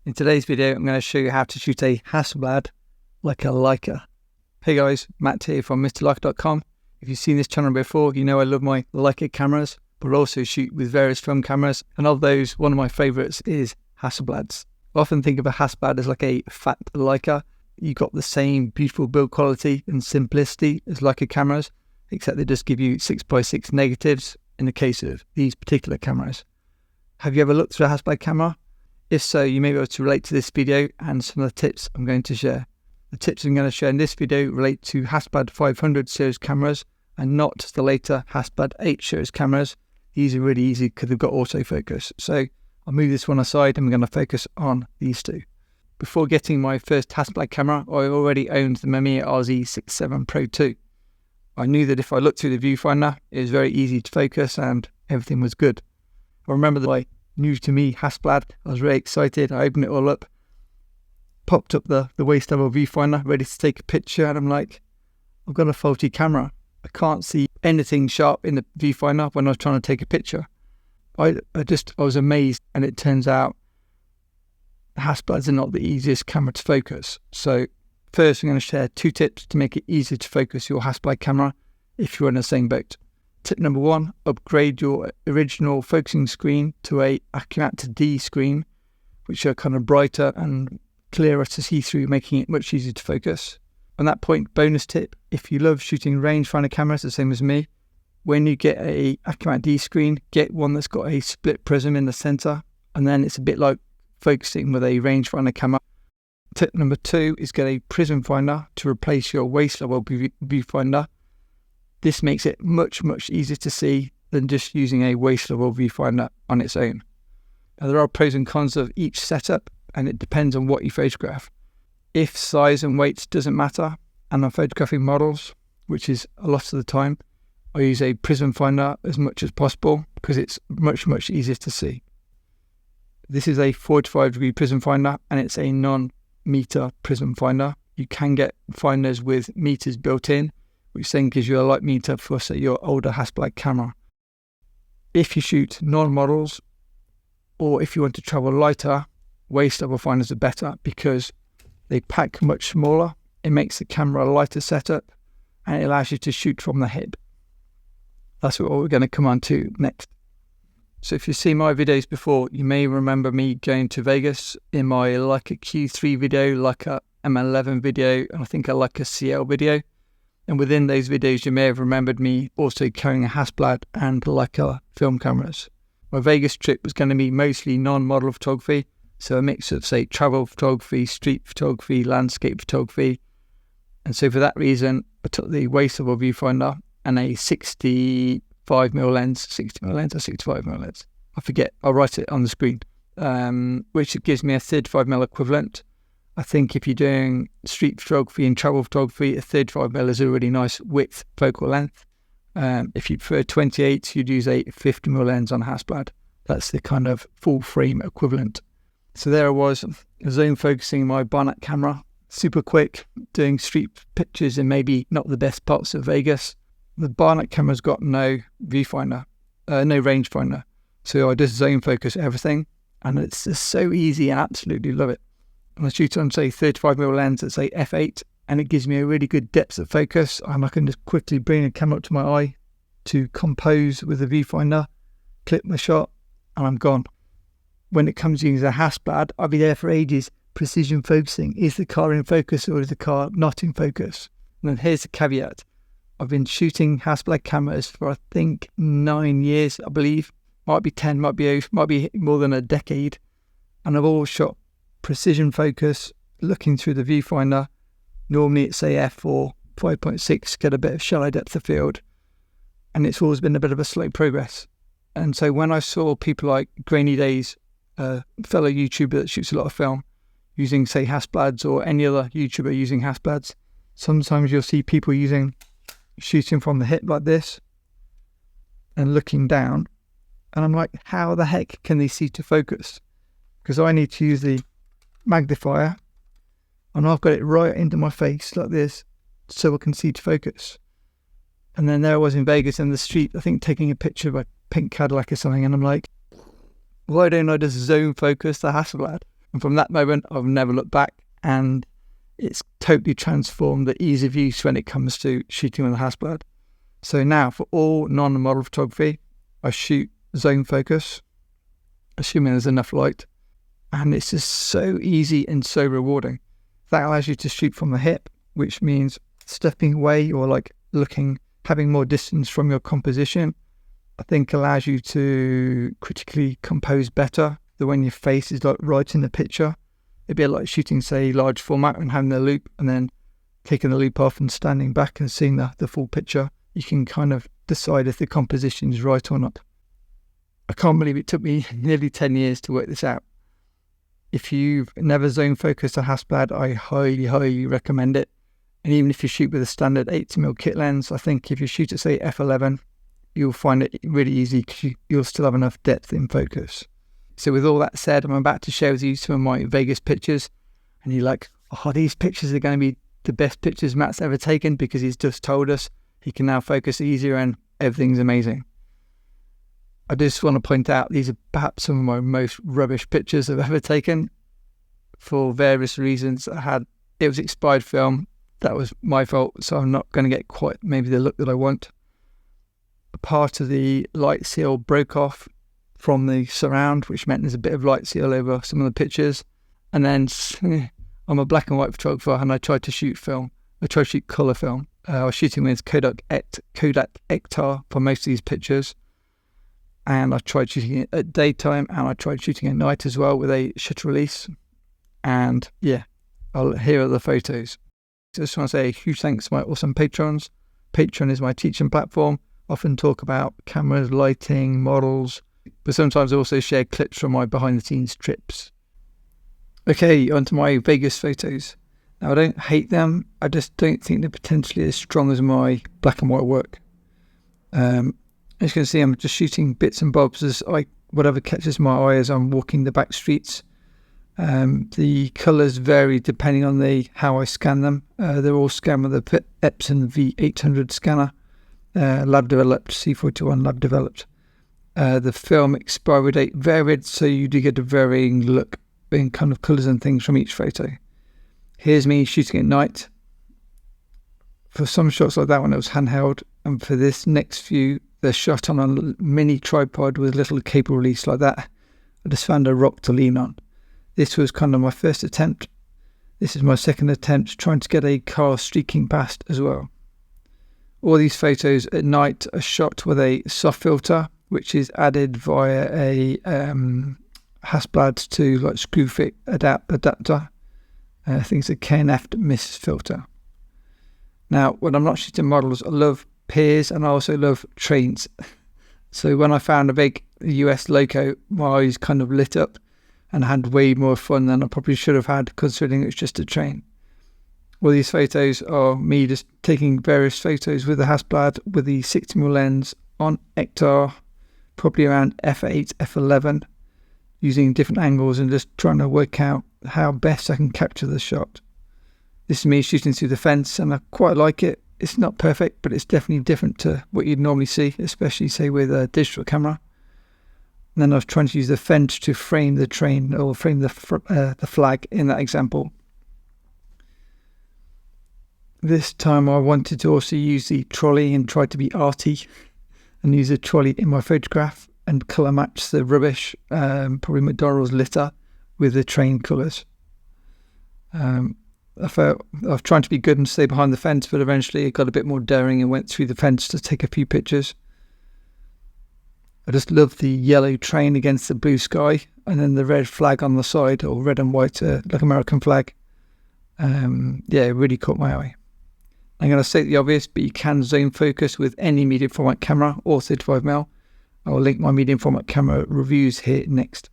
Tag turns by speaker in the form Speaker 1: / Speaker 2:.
Speaker 1: In today's video, I'm going to show you how to shoot a Hasselblad like a Leica. Hey guys, Matt here from MrLeica.com. If you've seen this channel before, you know I love my Leica cameras, but also shoot with various film cameras. And of those, one of my favourites is Hasselblads. I often think of a Hasselblad as like a fat Leica. You've got the same beautiful build quality and simplicity as Leica cameras, except they just give you 6x6 negatives in the case of these particular cameras. Have you ever looked through a Hasselblad camera? If so, you may be able to relate to this video and some of the tips I'm going to share. The tips I'm going to share in this video relate to Hasselblad 500 series cameras and not the later Hasselblad 8 series cameras. These are really easy because they've got autofocus. So I'll move this one aside and we're going to focus on these two. Before getting my first Hasselblad camera, I already owned the Mamiya RZ67 Pro 2. I knew that if I looked through the viewfinder, it was very easy to focus and everything was good. I remember that new to me Hasselblad. I was very excited. I opened it all up, popped up the waist level viewfinder, ready to take a picture, and I'm like, I've got a faulty camera. I can't see anything sharp in the viewfinder when I was trying to take a picture. I was amazed, and it turns out Hasselblads are not the easiest camera to focus. So first I'm going to share 2 tips to make it easier to focus your Hasselblad camera if you're in the same boat. Tip number 1, upgrade your original focusing screen to a Acute Matte D screen, which are kind of brighter and clearer to see through, making it much easier to focus. On that point, bonus tip, if you love shooting rangefinder cameras, the same as me, when you get a Acute Matte D screen, get one that's got a split prism in the center, and then it's a bit like focusing with a rangefinder camera. Tip number 2 is get a prism finder to replace your waist level viewfinder. This makes it much easier to see than just using a waist level viewfinder on its own. Now, there are pros and cons of each setup, and it depends on what you photograph. If size and weight doesn't matter, and I'm photographing models, which is a lot of the time, I use a prism finder as much as possible because it's much easier to see. This is a 45 degree prism finder, and it's a non-meter prism finder. You can get finders with meters built in, which then gives you a light meter for, say, your older Hasselblad camera. If you shoot non-models, or if you want to travel lighter, waist level finders are better because they pack much smaller. It makes the camera a lighter setup, and it allows you to shoot from the hip. That's what we're going to come on to next. So if you've seen my videos before, you may remember me going to Vegas in my Leica Q3 video, Leica M11 video, and I think a Leica CL video. And within those videos, you may have remembered me also carrying a Hasselblad and Leica film cameras. My Vegas trip was going to be mostly non-model photography, so a mix of, say, travel photography, street photography, landscape photography. And so for that reason, I took the waist level viewfinder and a 65mm lens, 60mm or 65mm lens. I forget, I'll write it on the screen, which gives me a 35mm equivalent. I think if you're doing street photography and travel photography, a 35mm is a really nice width focal length. If you prefer 28, you'd use a 50mm lens on Hasselblad. That's the kind of full frame equivalent. So there I was, zoom focusing my Barnett camera, super quick, doing street pictures in maybe not the best parts of Vegas. The Barnett camera's got no viewfinder, no rangefinder. So I just zone focus everything, and it's just so easy. I absolutely love it. And I shoot on, say, 35mm lens at, say, f8, and it gives me a really good depth of focus, and I can just quickly bring the camera up to my eye to compose with the viewfinder, clip my shot, and I'm gone. When it comes to using a Hasselblad, I'll be there for ages, precision focusing. Is the car in focus or is the car not in focus? And then here's the caveat. I've been shooting Hasselblad cameras for, I think, 9 years, I believe. Might be 10, might be more than a decade. And I've always shot precision focus, looking through the viewfinder. Normally it's say f4, 5.6, get a bit of shallow depth of field, and it's always been a bit of a slow progress. And so when I saw people like Grainy Days, a fellow YouTuber that shoots a lot of film, using, say, Hasselblads, or any other YouTuber using Hasselblads, sometimes you'll see people shooting from the hip like this and looking down, and I'm like, how the heck can they see to focus? Because I need to use the magnifier, and I've got it right into my face like this so I can see to focus. And then there I was in Vegas in the street, I think taking a picture of a pink Cadillac or something, and I'm like, why don't I just zone focus the Hasselblad? And from that moment, I've never looked back, and it's totally transformed the ease of use when it comes to shooting with a Hasselblad. So now for all non-model photography, I shoot zone focus, assuming there's enough light. And it's just so easy and so rewarding. That allows you to shoot from the hip, which means stepping away or like having more distance from your composition, I think allows you to critically compose better than when your face is like right in the picture. It'd be like shooting, say, large format and having the loop and then taking the loop off and standing back and seeing the full picture. You can kind of decide if the composition is right or not. I can't believe it took me nearly 10 years to work this out. If you've never zone focused a Hasselblad, I highly, highly recommend it. And even if you shoot with a standard 80mm kit lens, I think if you shoot at, say, f11, you'll find it really easy because you'll still have enough depth in focus. So with all that said, I'm about to share with you some of my Vegas pictures. And you're like, oh, these pictures are going to be the best pictures Matt's ever taken, because he's just told us he can now focus easier and everything's amazing. I just want to point out these are perhaps some of my most rubbish pictures I've ever taken for various reasons. It was expired film. That was my fault, so I'm not going to get quite maybe the look that I want. A part of the light seal broke off from the surround, which meant there's a bit of light seal over some of the pictures. And then I'm a black and white photographer, and I tried to shoot film. I tried to shoot colour film. I was shooting with Kodak Ektar for most of these pictures. And I tried shooting it at daytime, and I tried shooting at night as well with a shutter release. And yeah, here are the photos. So I just want to say a huge thanks to my awesome patrons. Patreon is my teaching platform. Often talk about cameras, lighting, models, but sometimes I also share clips from my behind the scenes trips. Okay, onto my Vegas photos. Now I don't hate them, I just don't think they're potentially as strong as my black and white work. As you can see, I'm just shooting bits and bobs as whatever catches my eye as I'm walking the back streets. The colours vary depending on how I scan them. They're all scanned with the Epson V800 scanner, lab developed, C41 lab developed. The film expiry date varied, so you do get a varying look in kind of colours and things from each photo. Here's me shooting at night. For some shots like that one, it was handheld, and for this next few, they're shot on a mini tripod with a little cable release like that. I just found a rock to lean on. This was kind of my first attempt. This is my second attempt trying to get a car streaking past as well. All these photos at night are shot with a soft filter, which is added via a Hasselblad to like screw fit adapter. I think it's a KNF mist filter. Now, when I'm not shooting models, I love piers and I also love trains. So when I found a big US loco, my eyes kind of lit up and I had way more fun than I probably should have had, considering it's just a train. All these photos are me just taking various photos with the Hasselblad with the 60mm lens on Ektar, probably around f8, f11, using different angles and just trying to work out how best I can capture the shot. This is me shooting through the fence, and I quite like it. It's not perfect, but it's definitely different to what you'd normally see, especially say with a digital camera. And then I was trying to use the fence to frame the train or frame the flag in that example. This time I wanted to also use the trolley and try to be arty and use a trolley in my photograph and colour match the rubbish, probably McDonald's litter, with the train colours. I felt I was trying to be good and stay behind the fence, but eventually I got a bit more daring and went through the fence to take a few pictures. I just love the yellow train against the blue sky, and then the red flag on the side, or red and white, like American flag. Yeah, it really caught my eye. I'm going to state the obvious, but you can zone focus with any medium format camera or 35mm. I will link my medium format camera reviews here next.